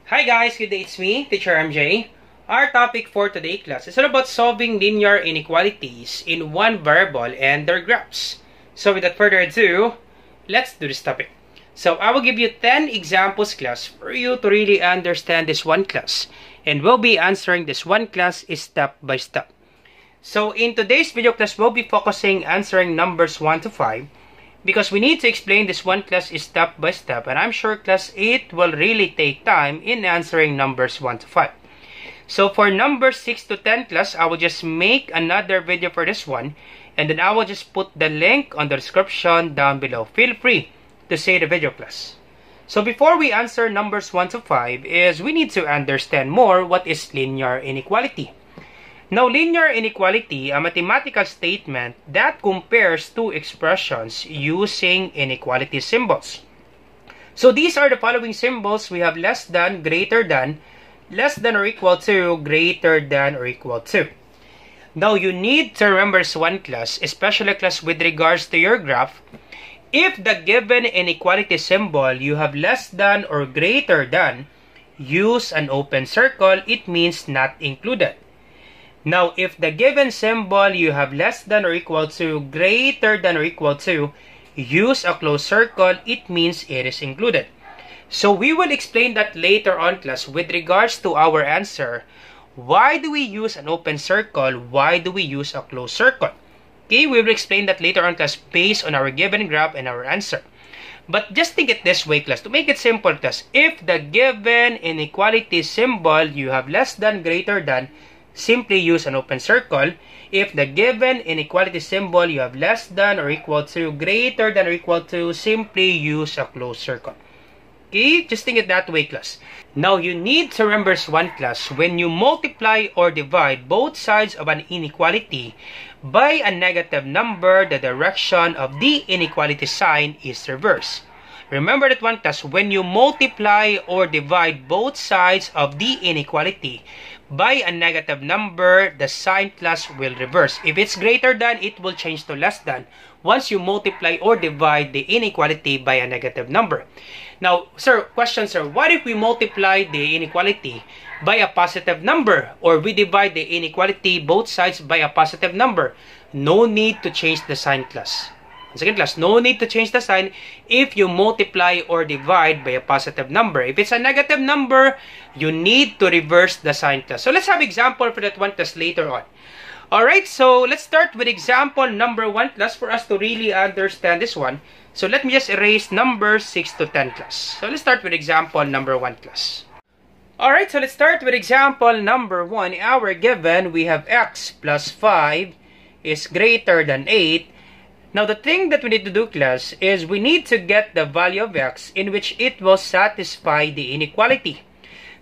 Hi guys, good day, it's me, Teacher MJ. Our topic for today class is all about solving linear inequalities in one variable and their graphs. So without further ado, let's do this topic. So I will give you 10 examples class for you to really understand this one class. And we'll be answering this one class step by step. So in today's video class, we'll be focusing answering numbers 1 to 5. Because we need to explain this one class step by step, and I'm sure class 8 will really take time in answering numbers 1 to 5. So for numbers 6 to 10 class, I will just make another video for this one, and then I will just put the link on the description down below. Feel free to see the video class. So before we answer numbers 1 to 5 is we need to understand more what is linear inequality. Now, linear inequality, a mathematical statement that compares two expressions using inequality symbols. So these are the following symbols. We have less than, greater than, less than or equal to, greater than or equal to. Now, you need to remember this one class, especially class with regards to your graph. If the given inequality symbol, you have less than or greater than, use an open circle, it means not included. Now, if the given symbol you have less than or equal to, greater than or equal to, use a closed circle, it means it is included. So we will explain that later on class with regards to our answer. Why do we use an open circle? Why do we use a closed circle? Okay, we will explain that later on class based on our given graph and our answer. But just think it this way class, to make it simple class, if the given inequality symbol you have less than, greater than, simply use an open circle. If the given inequality symbol you have less than or equal to, greater than or equal to, simply use a closed circle. Okay, just think it that way class. Now you need to remember this one class, when you multiply or divide both sides of an inequality by a negative number, the direction of the inequality sign is reversed. Remember that one class, when you multiply or divide both sides of the inequality by a negative number, the sign class will reverse. If it's greater than, it will change to less than once you multiply or divide the inequality by a negative number. Now, question sir, what if we multiply the inequality by a positive number, or we divide the inequality both sides by a positive number? No need to change the sign class. Second class, no need to change the sign if you multiply or divide by a positive number. If it's a negative number, you need to reverse the sign class. So let's have example for that one class later on. Alright, so let's start with example number 1 class for us to really understand this one. So let me just erase numbers 6 to 10 class. So let's start with example number 1 class. Alright, so let's start with example number 1. Our given, we have x plus 5 is greater than 8. Now, the thing that we need to do, class, is we need to get the value of x in which it will satisfy the inequality.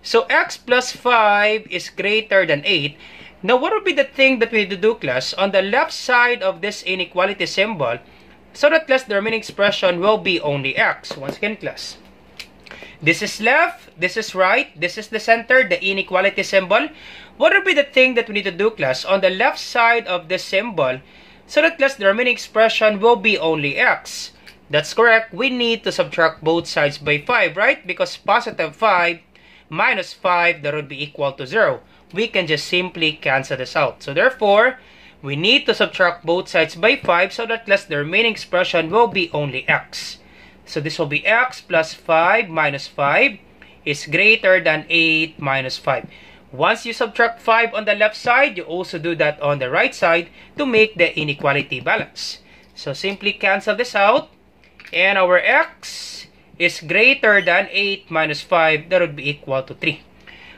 So, x plus 5 is greater than 8. Now, what would be the thing that we need to do, class? On the left side of this inequality symbol, so that, class, the remaining expression will be only x. Once again, class. This is left, this is right, this is the center, the inequality symbol. What would be the thing that we need to do, class? On the left side of this symbol, so that class, the remaining expression will be only x. That's correct. We need to subtract both sides by 5, right? Because positive 5 minus 5, that would be equal to 0. We can just simply cancel this out. So therefore, we need to subtract both sides by 5 so that class, the remaining expression will be only x. So this will be x plus 5 minus 5 is greater than 8 minus 5. Once you subtract 5 on the left side, you also do that on the right side to make the inequality balance. So simply cancel this out, and our x is greater than 8 minus 5, that would be equal to 3.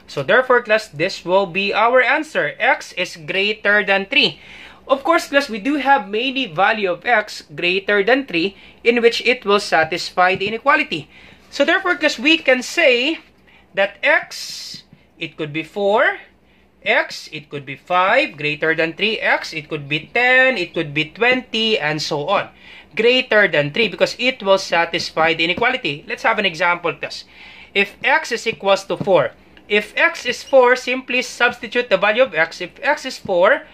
So therefore, class, this will be our answer. X is greater than 3. Of course, class, we do have many value of x greater than 3 in which it will satisfy the inequality. So therefore, class, we can say that x, it could be 4, x, it could be 5, greater than 3, x, it could be 10, it could be 20, and so on. Greater than 3 because it will satisfy the inequality. Let's have an example class. If x is equals to 4, if x is 4, simply substitute the value of x. If x is 4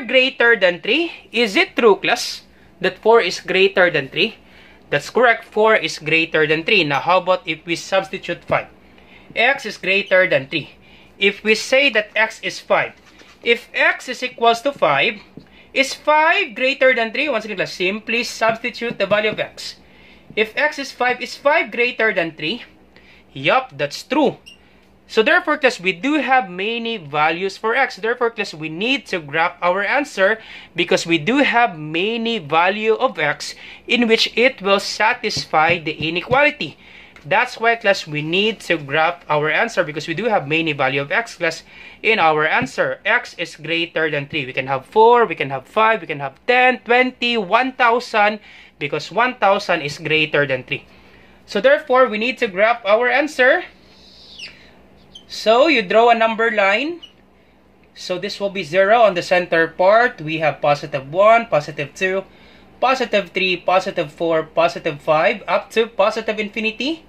greater than 3? Is it true, class, that 4 is greater than 3? That's correct. 4 is greater than 3. Now, how about if we substitute 5? x is greater than 3. If we say that x is 5, if x is equals to 5, is 5 greater than 3? Once again, class, simply substitute the value of x. If x is 5 greater than 3? Yup, that's true. So therefore, class, we do have many values for x. Therefore, class, we need to graph our answer because we do have many value of x in which it will satisfy the inequality. That's why, class, we need to graph our answer because we do have many value of x, class, in our answer. X is greater than 3. We can have 4, we can have 5, we can have 10, 20, 1,000 because 1,000 is greater than 3. So therefore, we need to graph our answer. So you draw a number line. So this will be 0 on the center part. We have positive 1, positive 2, positive 3, positive 4, positive 5, up to positive infinity.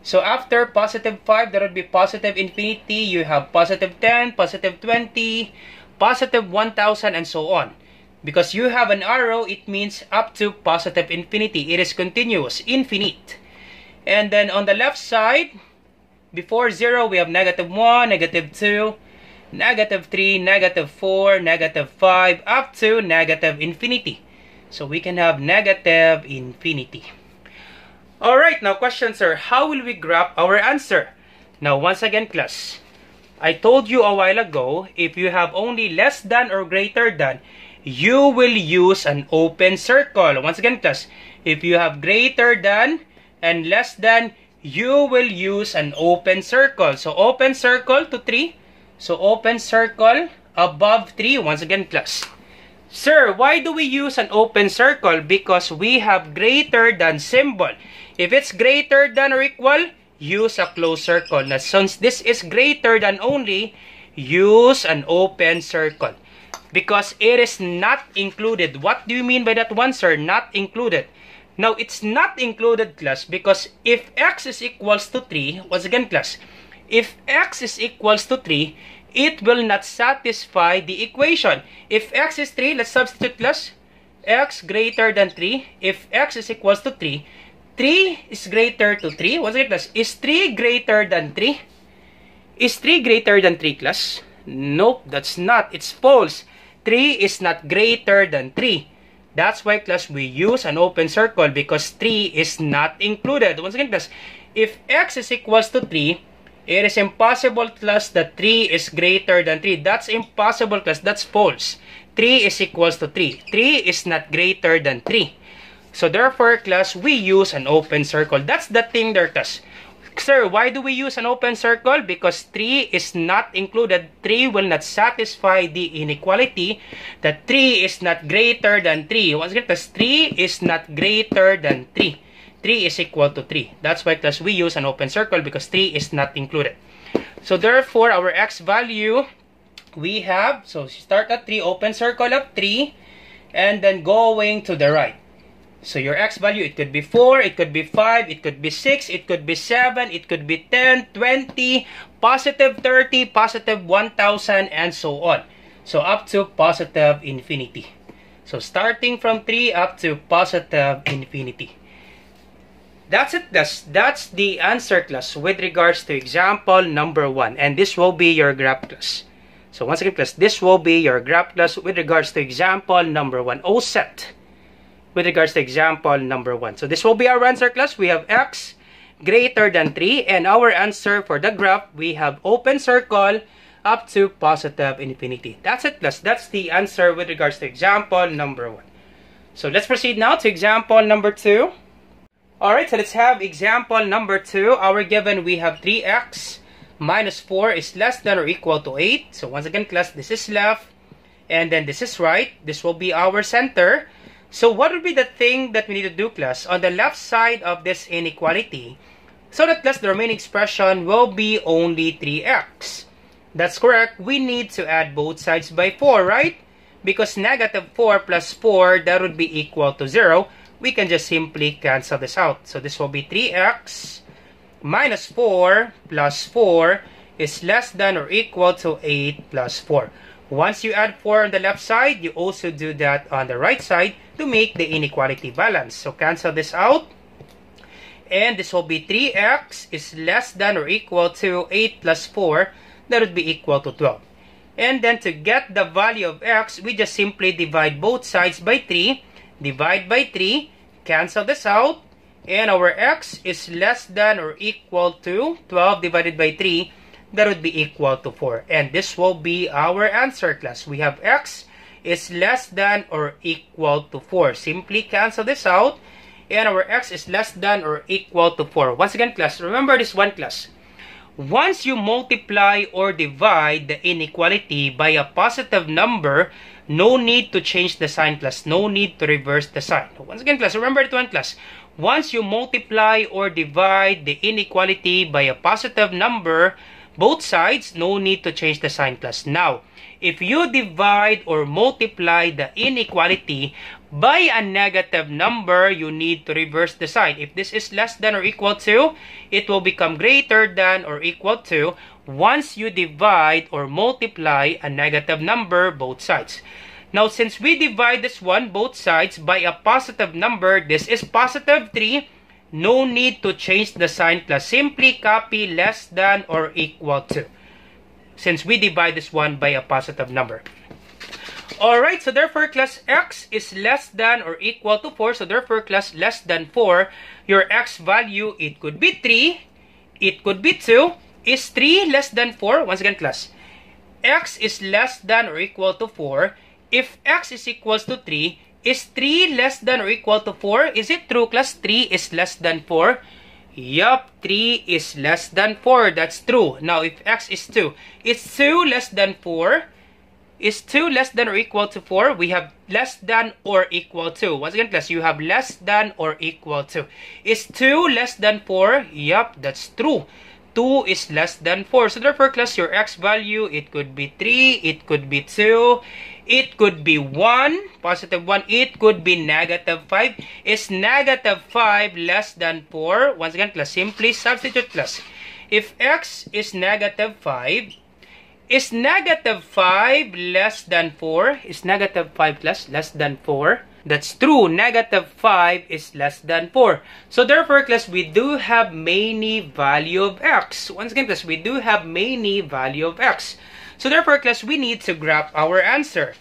So after positive 5, there will be positive infinity. You have positive 10, positive 20, positive 1,000, and so on. Because you have an arrow, it means up to positive infinity. It is continuous, infinite. And then on the left side, before 0, we have negative 1, negative 2, negative 3, negative 4, negative 5, up to negative infinity. So we can have negative infinity. Alright, now question, sir. How will we graph our answer? Now, once again, class, I told you a while ago, if you have only less than or greater than, you will use an open circle. Once again, class, if you have greater than and less than, you will use an open circle. So open circle to 3. So open circle above 3. Once again, class. Sir, why do we use an open circle? Because we have greater than symbol. If it's greater than or equal, use a closed circle. Now, since this is greater than only, use an open circle. Because it is not included. What do you mean by that one, sir? Not included. Now, it's not included, class, because if x is equals to 3, once again, class, if x is equals to 3, it will not satisfy the equation. If x is 3, let's substitute, class, x greater than 3. If x is equals to 3, 3 is greater to 3. Once again, class, is 3 greater than 3? Is 3 greater than 3, class? Nope, that's not. It's false. 3 is not greater than 3. That's why, class, we use an open circle because 3 is not included. Once again, class, if x is equals to 3, it is impossible, class, that 3 is greater than 3. That's impossible, class. That's false. 3 is equals to 3. 3 is not greater than 3. So therefore, class, we use an open circle. That's the thing there, class. Sir, why do we use an open circle? Because 3 is not included. 3 will not satisfy the inequality that 3 is not greater than 3. Once again, class, 3 is not greater than 3. 3 is equal to 3. That's why, class, we use an open circle because 3 is not included. So therefore, our x value, we have, so start at 3, open circle of 3, and then going to the right. So your x value, it could be 4, it could be 5, it could be 6, it could be 7, it could be 10, 20, positive 30, positive 1,000, and so on. So up to positive infinity. So starting from 3 up to positive infinity. That's it, that's the answer, class, with regards to example number 1. And this will be your graph, class. So once again, class, this will be your graph, class, with regards to example number 1. All set with regards to example number 1. So this will be our answer, class. We have x greater than 3. And our answer for the graph, we have open circle up to positive infinity. That's it, class. That's the answer with regards to example number 1. So let's proceed now to example number 2. Alright, so let's have example number 2. Our given, we have 3x minus 4 is less than or equal to 8. So once again, class, this is left and then this is right. This will be our center. So what would be the thing that we need to do, class, on the left side of this inequality, so that, class, the remaining expression will be only 3x. That's correct. We need to add both sides by 4, right? Because negative 4 plus 4, that would be equal to 0. We can just simply cancel this out. So this will be 3x minus 4 plus 4 is less than or equal to 8 plus 4. Once you add 4 on the left side, you also do that on the right side to make the inequality balance. So cancel this out. and this will be 3x is less than or equal to 8 plus 4. That would be equal to 12. And then to get the value of x, we just simply divide both sides by 3. Divide by 3, cancel this out, and our x is less than or equal to 12 divided by 3. That would be equal to 4. And this will be our answer, class. We have x is less than or equal to 4. Simply cancel this out, and our x is less than or equal to 4. Once again, class, remember this one, class. Once you multiply or divide the inequality by a positive number, no need to change the sign, class. No need to reverse the sign. Once again, class, remember that one, class. Once you multiply or divide the inequality by a positive number, both sides, no need to change the sign, class. Now, if you divide or multiply the inequality by a negative number, you need to reverse the sign. If this is less than or equal to, it will become greater than or equal to once you divide or multiply a negative number both sides. Now, since we divide this one, both sides, by a positive number, this is positive 3, no need to change the sign, class. Simply copy less than or equal to, since we divide this one by a positive number. Alright, so therefore, class, x is less than or equal to 4. So therefore, class, less than 4, your x value, it could be 3, it could be 2. Is 3 less than 4? Once again, class, x is less than or equal to 4. If x is equals to 3, is 3 less than or equal to 4? Is it true, class? 3 is less than 4? Yup, 3 is less than 4. That's true. Now, if x is 2, is 2 less than 4? Is 2 less than or equal to 4? We have less than or equal to. Once again, class, you have less than or equal to. Is 2 less than 4? Yup, that's true. 2 is less than 4. So therefore, class, your x value, it could be 3, it could be 2, it could be 1, positive 1, it could be negative 5. Is negative 5 less than 4? Once again, class, simply substitute, class. If x is negative 5, is negative 5 less than 4? Is negative 5, class, less than 4? That's true. Negative 5 is less than 4. So therefore, class, we do have many value of x. Once again, class, we do have many value of x. So therefore, class, we need to graph our answer.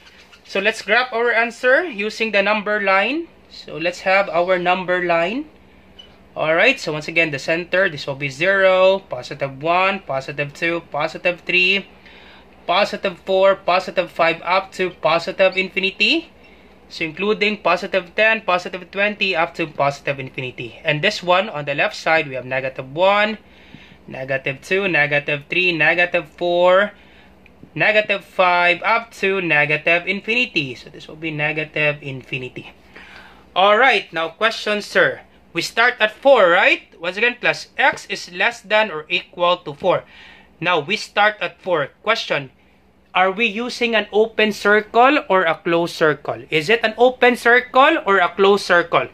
So let's graph our answer using the number line. So let's have our number line. Alright, so once again, the center, this will be 0, positive 1, positive 2, positive 3, positive 4, positive 5, up to positive infinity. So including positive 10, positive 20, up to positive infinity. And this one, on the left side, we have negative 1, negative 2, negative 3, negative 4, negative 5, up to negative infinity. So this will be negative infinity. Alright, now question, sir. We start at 4, right? Once again, class, x is less than or equal to 4. Now, we start at 4. Question. Are we using an open circle or a closed circle? Is it an open circle or a closed circle?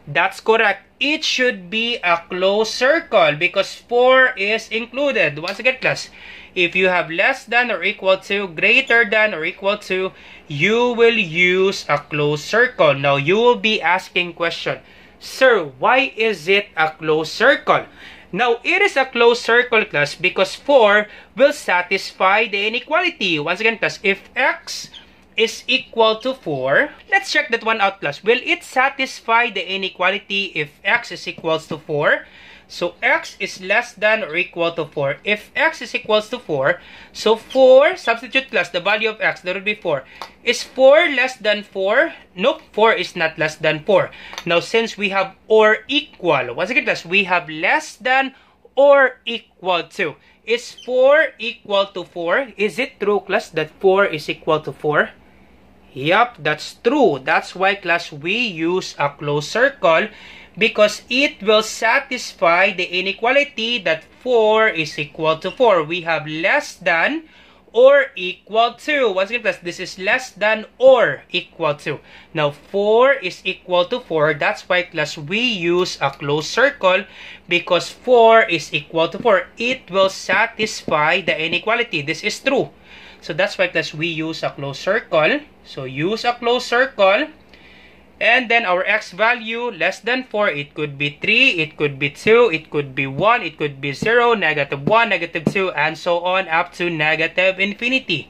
That's correct. It should be a closed circle because 4 is included. Once again, class, if you have less than or equal to, greater than or equal to, you will use a closed circle. Now, you will be asking question, sir, why is it a closed circle? Now, it is a closed circle, class, because 4 will satisfy the inequality. Once again, class, if x is equal to 4, let's check that one out, class. Will it satisfy the inequality if x is equals to 4? So, x is less than or equal to 4. If x is equals to 4, so 4, substitute, class, the value of x, that would be 4. Is 4 less than 4? Nope, 4 is not less than 4. Now, since we have or equal, once again, class, we have less than or equal to. Is 4 equal to 4? Is it true, class, that 4 is equal to 4? Yup, that's true. That's why, class, we use a closed circle because it will satisfy the inequality that 4 is equal to 4. We have less than or equal to. Once again, class, this is less than or equal to. Now, 4 is equal to 4. That's why, class, we use a closed circle because 4 is equal to 4. It will satisfy the inequality. This is true. So, that's why, class, we use a closed circle. So, use a closed circle. And then our x value less than 4, it could be 3, it could be 2, it could be 1, it could be 0, -1, -2, and so on up to negative infinity.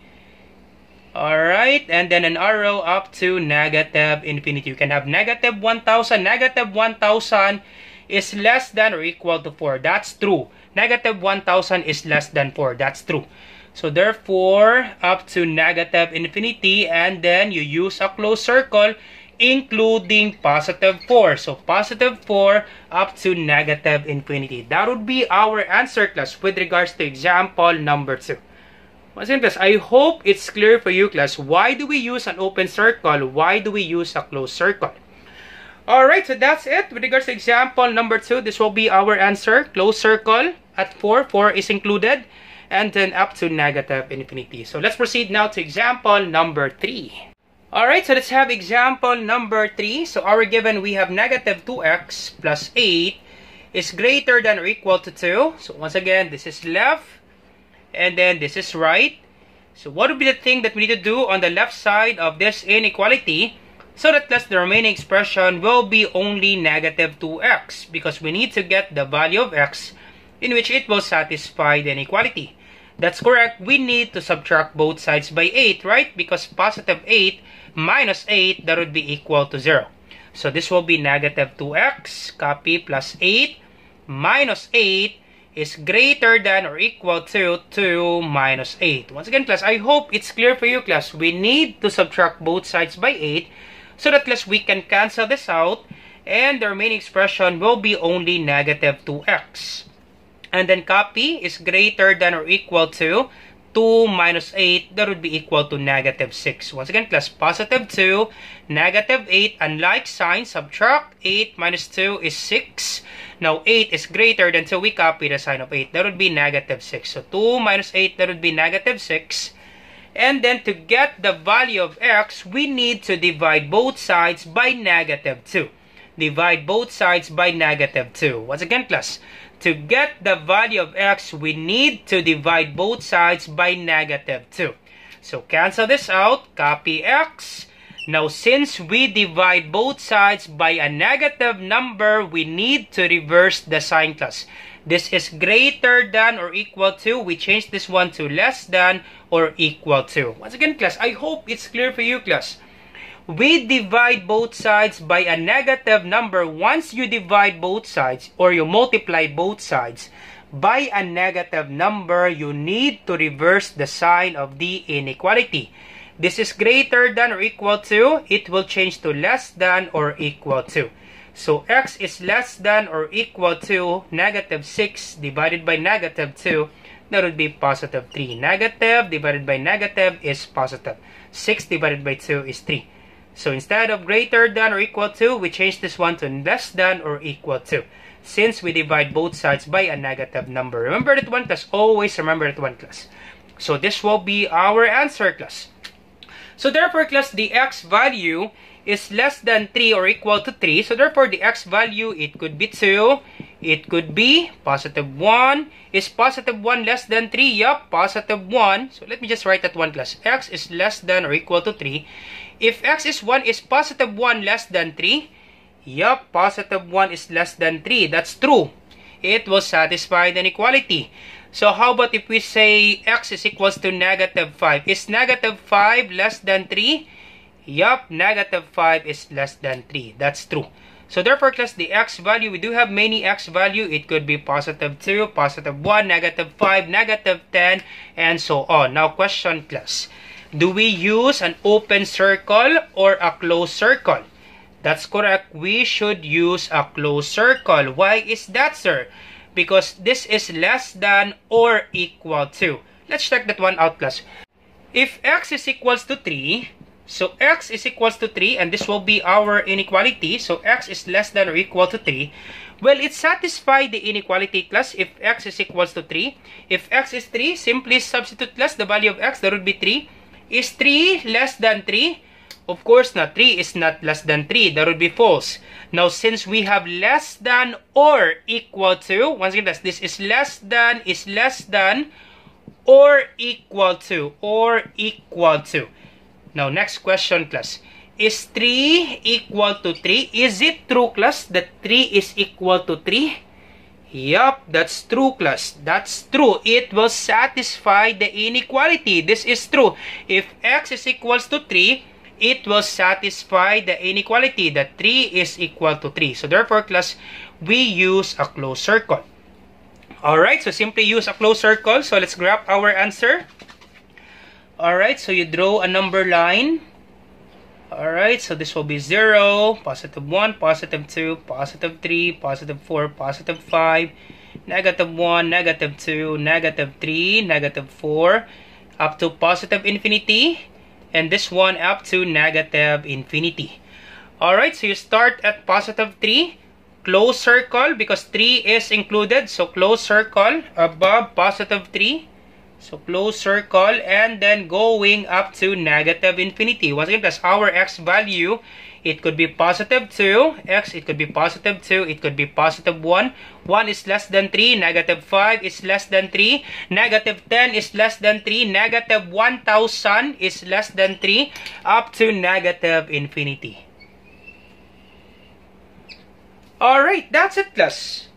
Alright, and then an arrow up to negative infinity. You can have negative 1,000. Negative 1,000 is less than or equal to 4. That's true. Negative 1,000 is less than 4. That's true. So therefore, up to negative infinity, and then you use a closed circle including positive 4. So positive 4 up to negative infinity. That would be our answer, class, with regards to example number 2. Once again, class, I hope it's clear for you, class. Why do we use an open circle? Why do we use a closed circle? Alright, so that's it. With regards to example number 2, this will be our answer. Closed circle at 4. 4 is included. And then up to negative infinity. So let's proceed now to example number 3. Alright, so let's have example number 3. So our given, we have negative 2x plus 8 is greater than or equal to 2. So once again, this is left. And then this is right. So what would be the thing that we need to do on the left side of this inequality so that plus the remaining expression will be only negative 2x, because we need to get the value of x in which it will satisfy the inequality. That's correct. We need to subtract both sides by 8, right? Because positive 8 minus 8, that would be equal to 0. So this will be negative 2x, copy, plus 8 minus 8 is greater than or equal to 2 minus 8. Once again, class, I hope it's clear for you, class. We need to subtract both sides by 8 so that, class, we can cancel this out and the remaining expression will be only negative 2x. And then copy is greater than or equal to 2 minus 8, that would be equal to negative 6. Once again, class, positive 2, negative 8, unlike sign, subtract 8 minus 2 is 6. Now 8 is greater than 2, we copy the sign of 8, that would be negative 6. So 2 minus 8, that would be negative 6. And then to get the value of x, we need to divide both sides by negative 2. Divide both sides by negative 2. Once again, class, to get the value of x, we need to divide both sides by negative 2. So cancel this out, copy x. Now since we divide both sides by a negative number, we need to reverse the sign, class. This is greater than or equal to. We change this one to less than or equal to. Once again, class, I hope it's clear for you, class. We divide both sides by a negative number. Once you divide both sides or you multiply both sides by a negative number, you need to reverse the sign of the inequality. This is greater than or equal to. It will change to less than or equal to. So x is less than or equal to negative 6 divided by negative 2. That would be positive 3. Negative divided by negative is positive. 6 divided by 2 is 3. So instead of greater than or equal to, we change this one to less than or equal to, since we divide both sides by a negative number. Remember that one, class. Always remember that one, class. So this will be our answer, class. So therefore, class, the x value is less than 3 or equal to 3. So therefore, the x value, it could be 2. It could be positive 1. Is positive 1 less than 3? Yup, positive 1. So let me just write that one, class. X is less than or equal to 3. If x is 1, is positive 1 less than 3? Yup, positive 1 is less than 3. That's true. It will satisfy the inequality. So how about if we say x is equals to negative 5? Is negative 5 less than 3? Yup, negative 5 is less than 3. That's true. So therefore, class, the x value, we do have many x value. It could be positive 2, positive 1, negative 5, negative 10, and so on. Now question, class. Do we use an open circle or a closed circle? That's correct. We should use a closed circle. Why is that, sir? Because this is less than or equal to. Let's check that one out, class. If x is equals to 3, so x is equals to 3, and this will be our inequality. So x is less than or equal to 3. Well, it satisfies the inequality, class, if x is equals to 3. If x is 3, simply substitute, class, the value of x. That would be 3. Is 3 less than 3? Of course not. 3 is not less than 3. That would be false. Now, since we have less than or equal to, once again, this is less than or equal to, Now, next question, class. Is 3 equal to 3? Is it true, class, that 3 is equal to 3? Yup, that's true, class. That's true. It will satisfy the inequality. This is true. If x is equals to 3, it will satisfy the inequality that 3 is equal to 3. So therefore, class, we use a closed circle. Alright, so simply use a closed circle. So let's graph our answer. Alright, so you draw a number line. Alright, so this will be 0, positive 1, positive 2, positive 3, positive 4, positive 5, negative 1, negative 2, negative 3, negative 4, up to positive infinity, and this one up to negative infinity. Alright, so you start at positive 3, close circle because 3 is included, so close circle above positive 3. So close circle and then going up to negative infinity. Once again, plus our x value, it could be positive 2, x, it could be positive 2, it could be positive 1. 1 is less than 3, negative 5 is less than 3, negative 10 is less than 3, negative 1000 is less than 3, up to negative infinity. Alright, that's it, class.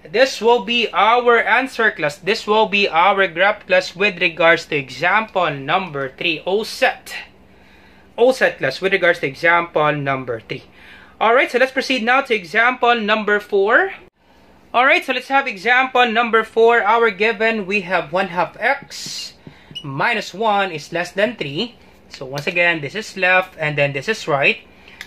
This will be our answer, class. This will be our graph, class, with regards to example number 3. OSET, class, with regards to example number 3. Alright, so let's proceed now to example number 4. Alright, so let's have example number 4. Our given, we have 1/2 x minus 1 is less than 3. So once again, this is left and then this is right.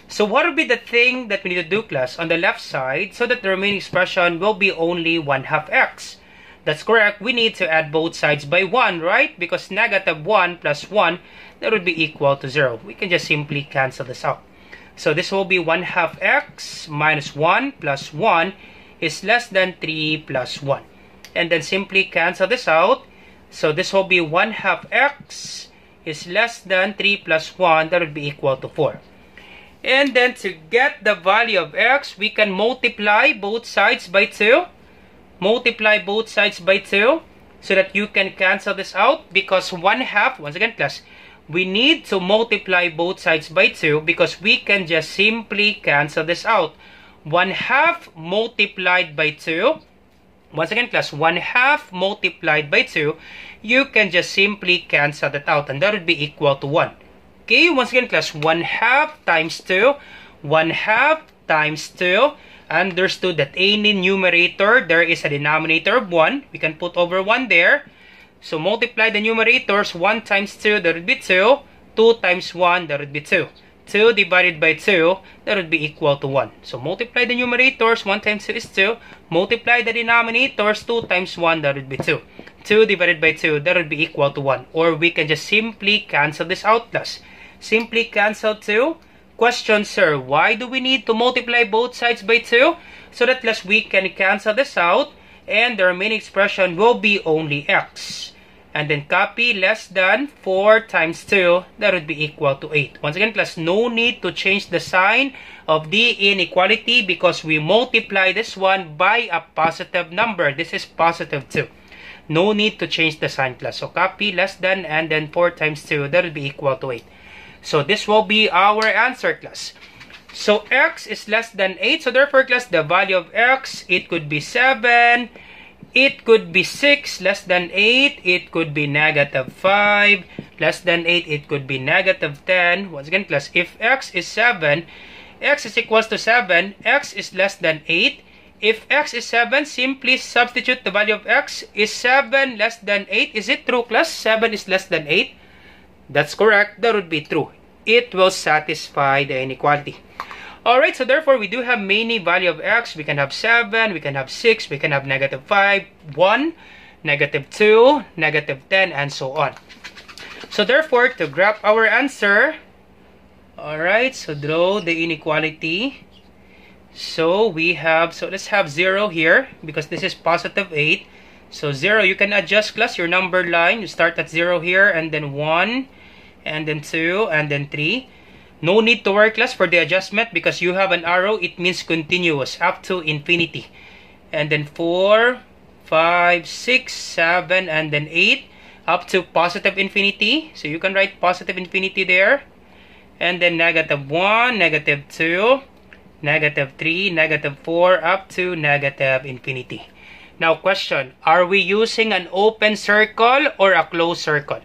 So what will be the thing that we need to do, class, on the left side so that the remaining expression will be only 1/2 x? That's correct. We need to add both sides by 1, right? Because negative 1 plus 1, that would be equal to 0. We can just simply cancel this out. So this will be 1/2 x minus 1 plus 1 is less than 3 plus 1. And then simply cancel this out. So this will be 1/2 x is less than 3 plus 1, that would be equal to 4. And then to get the value of x, we can multiply both sides by 2. Multiply both sides by 2 so that you can cancel this out because 1/2, once again, class, we need to multiply both sides by 2 because we can just simply cancel this out. 1/2 multiplied by 2, once again, class, 1/2 multiplied by 2, you can just simply cancel that out and that would be equal to 1. Okay, once again, class, 1/2 times 2, 1/2 times 2. Understood that any numerator, there is a denominator of 1. We can put over 1 there. So multiply the numerators. 1 times 2, that would be 2. 2 times 1, that would be 2. 2 divided by 2, that would be equal to 1. So multiply the numerators. 1 times 2 is 2. Multiply the denominators. 2 times 1, that would be 2. 2 divided by 2, that would be equal to 1. Or we can just simply cancel this out, class. Simply cancel 2. Question, sir, why do we need to multiply both sides by 2? So that, class, we can cancel this out and the remaining expression will be only x. And then copy less than 4 times 2, that would be equal to 8. Once again, class, no need to change the sign of the inequality because we multiply this one by a positive number. This is positive 2. No need to change the sign, class. So copy less than and then 4 times 2, that would be equal to 8. So this will be our answer, class. So x is less than 8. So therefore, class, the value of x, it could be 7. It could be 6 less than 8. It could be negative 5 less than 8. It could be negative 10. Once again, class, if x is 7, x is equals to 7, x is less than 8. If x is 7, simply substitute the value of x. Is 7 less than 8? Is it true, class? 7 is less than 8? That's correct. That would be true. It will satisfy the inequality. Alright, so therefore, we do have many value of x. We can have 7, we can have 6, we can have negative 5, 1, negative 2, negative 10, and so on. So therefore, to graph our answer, alright, so draw the inequality. So we have, so let's have 0 here because this is positive 8. So 0, you can adjust, class, your number line. You start at 0 here and then 1 and then 2 and then 3. No need to worry, class, for the adjustment because you have an arrow. It means continuous up to infinity. And then 4, 5, 6, 7, and then 8 up to positive infinity. So you can write positive infinity there. and then -1, -2, -3, -4, up to -infinity. Now question, are we using an open circle or a closed circle?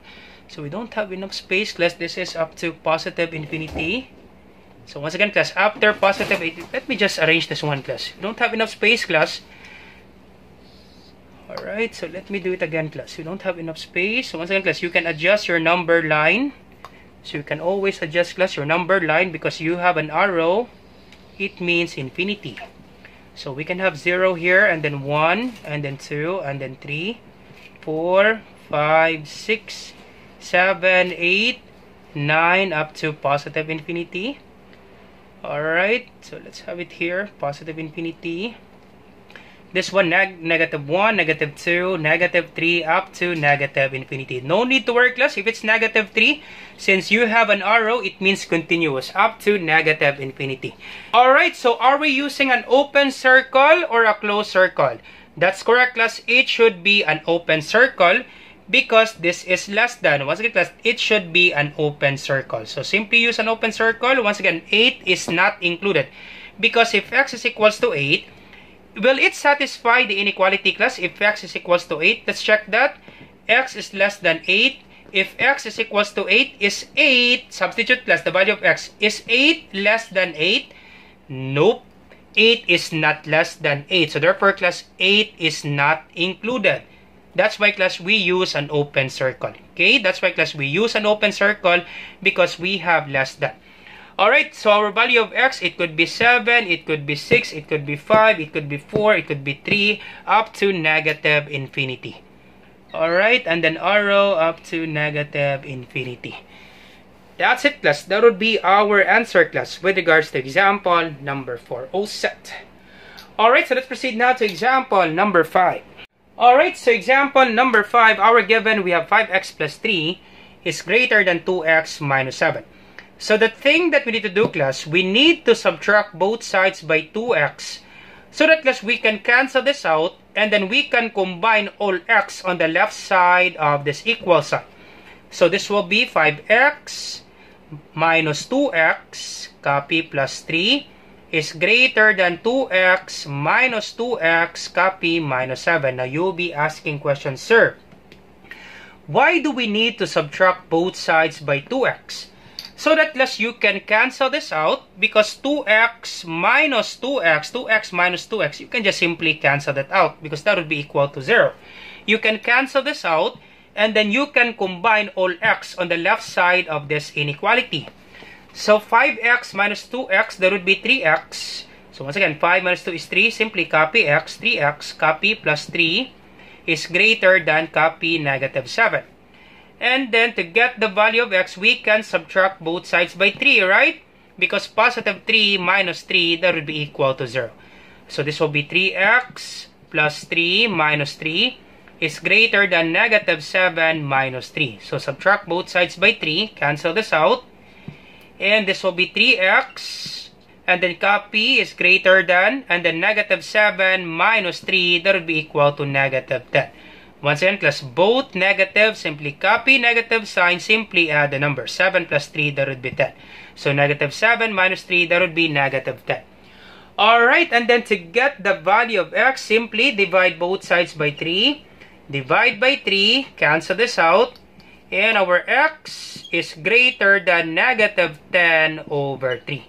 So we don't have enough space, class. This is up to positive infinity. So once again, class, after positive, let me just arrange this one, class. We don't have enough space, class. Alright, so let me do it again, class. You don't have enough space. So once again, class, you can adjust your number line. So you can always adjust, class, your number line because you have an arrow. It means infinity. So we can have 0 here, and then 1, and then 2, and then 3, 4, 5, 6, 7, 8, 9, up to positive infinity. Alright, so let's have it here, positive infinity. This one, -1, -2, -3, up to -infinity. No need to worry, class, if it's -3. Since you have an arrow, it means continuous, up to -infinity. Alright, so are we using an open circle or a closed circle? That's correct, class. It should be an open circle because this is less than. Once again, class, it should be an open circle. So simply use an open circle. Once again, 8 is not included because if x is equals to 8, will it satisfy the inequality, class, if x is equals to 8? Let's check that. X is less than 8. If x is equals to 8, is 8, substitute, class, the value of x. Is 8 less than 8? Nope. 8 is not less than 8. So therefore, class, 8 is not included. That's why, class, we use an open circle. Okay? That's why, class, we use an open circle because we have less than. Alright, so our value of x, it could be 7, it could be 6, it could be 5, it could be 4, it could be 3, up to -infinity. Alright, and then arrow up to -infinity. That's it, class. That would be our answer, class, with regards to example number 4. All set. Alright, so let's proceed now to example number 5. Alright, so example number 5, our given, we have 5x plus 3 is greater than 2x minus 7. So the thing that we need to do, class, we need to subtract both sides by 2x so that, class, we can cancel this out and then we can combine all x on the left side of this equal sign. So this will be 5x minus 2x, copy, plus 3 is greater than 2x minus 2x, copy, minus 7. Now you'll be asking questions, sir, why do we need to subtract both sides by 2x? So that, class, you can cancel this out because 2x minus 2x, 2x minus 2x, you can just simply cancel that out because that would be equal to 0. You can cancel this out and then you can combine all x on the left side of this inequality. So 5x minus 2x, that would be 3x. So once again, 5 minus 2 is 3. Simply copy x, 3x, copy, plus 3 is greater than, copy, -7. And then to get the value of x, we can subtract both sides by 3, right? Because positive 3 minus 3, that would be equal to 0. So this will be 3x plus 3 minus 3 is greater than -7 minus 3. So subtract both sides by 3, cancel this out. And this will be 3x, and then copy is greater than, and then -7 minus 3, that would be equal to -10. Once again, class, both negative, simply copy negative sign, simply add the number. 7 plus 3, that would be 10. So -7 minus 3, that would be -10. Alright, and then to get the value of x, simply divide both sides by 3. Divide by 3, cancel this out. And our x is greater than -10 over 3.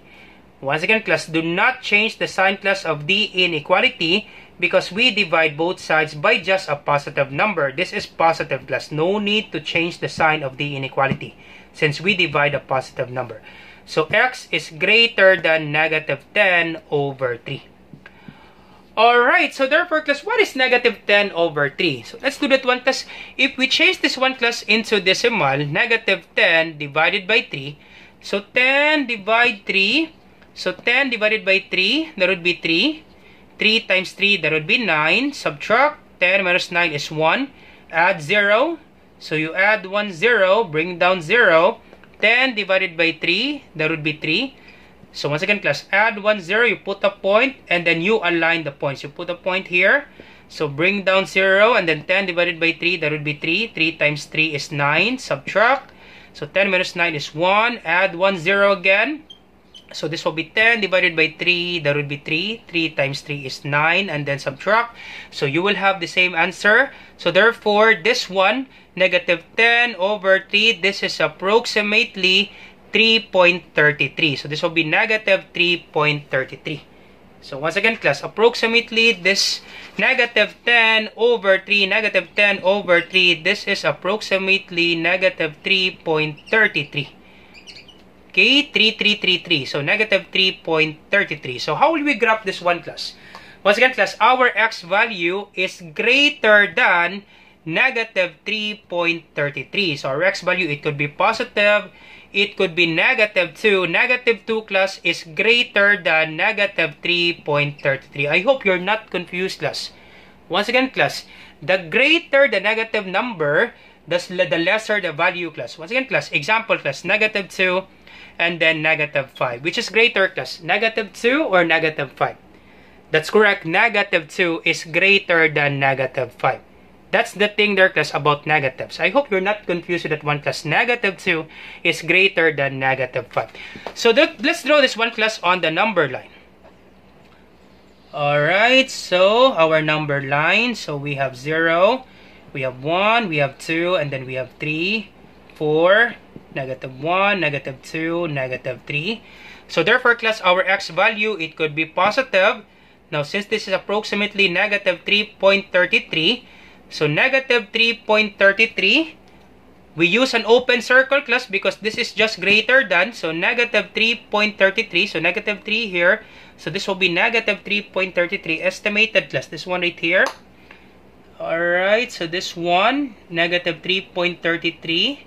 Once again, class, do not change the sign, class, of the inequality because we divide both sides by just a positive number. This is positive, class. No need to change the sign of the inequality since we divide a positive number. So x is greater than -10 over 3. Alright, so therefore, class, what is -10 over 3? So let's do that one, class. If we change this one, class, into decimal, -10 divided by 3. So 10 divide 3. So 10 divided by 3, that would be 3. 3 times 3, that would be 9. Subtract 10 minus 9 is 1. Add 0. So you add 1, 0. Bring down 0. 10 divided by 3, that would be 3. So once again, class, add 1, 0. You put a point and then you align the points. You put a point here. So bring down 0 and then 10 divided by 3, that would be 3. 3 times 3 is 9. Subtract. So 10 minus 9 is 1. Add 1 0 again. So this will be 10 divided by 3. That would be 3. 3 times 3 is 9. And then subtract. So you will have the same answer. So therefore, this one, negative 10 over 3, this is approximately 3.33. So this will be negative 3.33. So once again, class, approximately this negative 10 over 3, negative 10 over 3, this is approximately negative 3.33. Okay, 3333. So negative 3.33. So how will we graph this one, class? Once again, class, our x value is greater than negative 3.33. So our x value, it could be positive, it could be negative 2. Negative 2, class, is greater than negative 3.33. I hope you're not confused, class. Once again, class, the greater the negative number, the lesser the value, class. Once again, class, example, class, negative 2 and then negative 5. Which is greater, class? Negative 2 or negative 5? That's correct. Negative 2 is greater than negative 5. That's the thing there, class, about negatives. I hope you're not confused with that one, class. Negative 2 is greater than negative 5. So let's draw this one, class, on the number line. Alright, so our number line. So we have 0, we have 1, we have 2, and then we have 3, 4, negative 1, negative 2, negative 3. So therefore, class, our x value, it could be positive. Now, since this is approximately negative 3.33, so negative 3.33, we use an open circle, class, because this is just greater than. So negative 3.33, so negative 3 here. So this will be negative 3.33 estimated, class. This one right here. Alright, so this one, negative 3.33.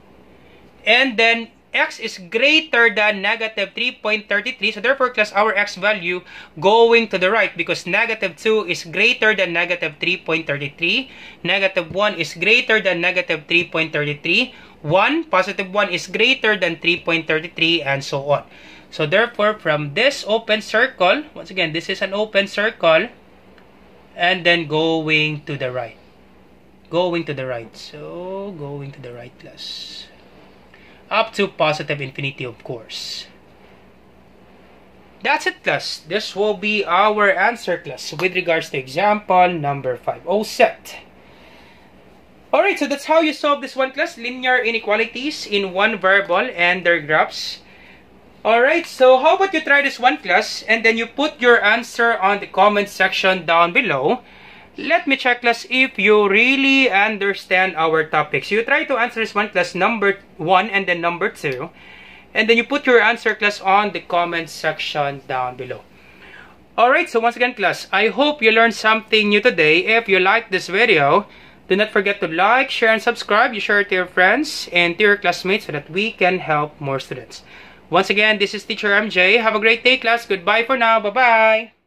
And then x is greater than negative 3.33. So therefore, class, our x value going to the right, because negative 2 is greater than negative 3.33. Negative 1 is greater than negative 3.33. 1, positive 1 is greater than 3.33, and so on. So therefore, from this open circle, once again, this is an open circle, and then going to the right. Going to the right. So going to the right, class. Up to positive infinity, of course. That's it, class. This will be our answer, class, with regards to example number 5. All set. Alright, so that's how you solve this one, class. Linear inequalities in one variable and their graphs. Alright, so how about you try this one, class, and then you put your answer on the comment section down below. Let me check, class, if you really understand our topics. You try to answer this one, class, number 1 and then number 2. And then you put your answer, class, on the comment section down below. Alright, so once again, class, I hope you learned something new today. If you like this video, do not forget to like, share, and subscribe. You share it to your friends and to your classmates so that we can help more students. Once again, this is Teacher MJ. Have a great day, class. Goodbye for now. Bye-bye.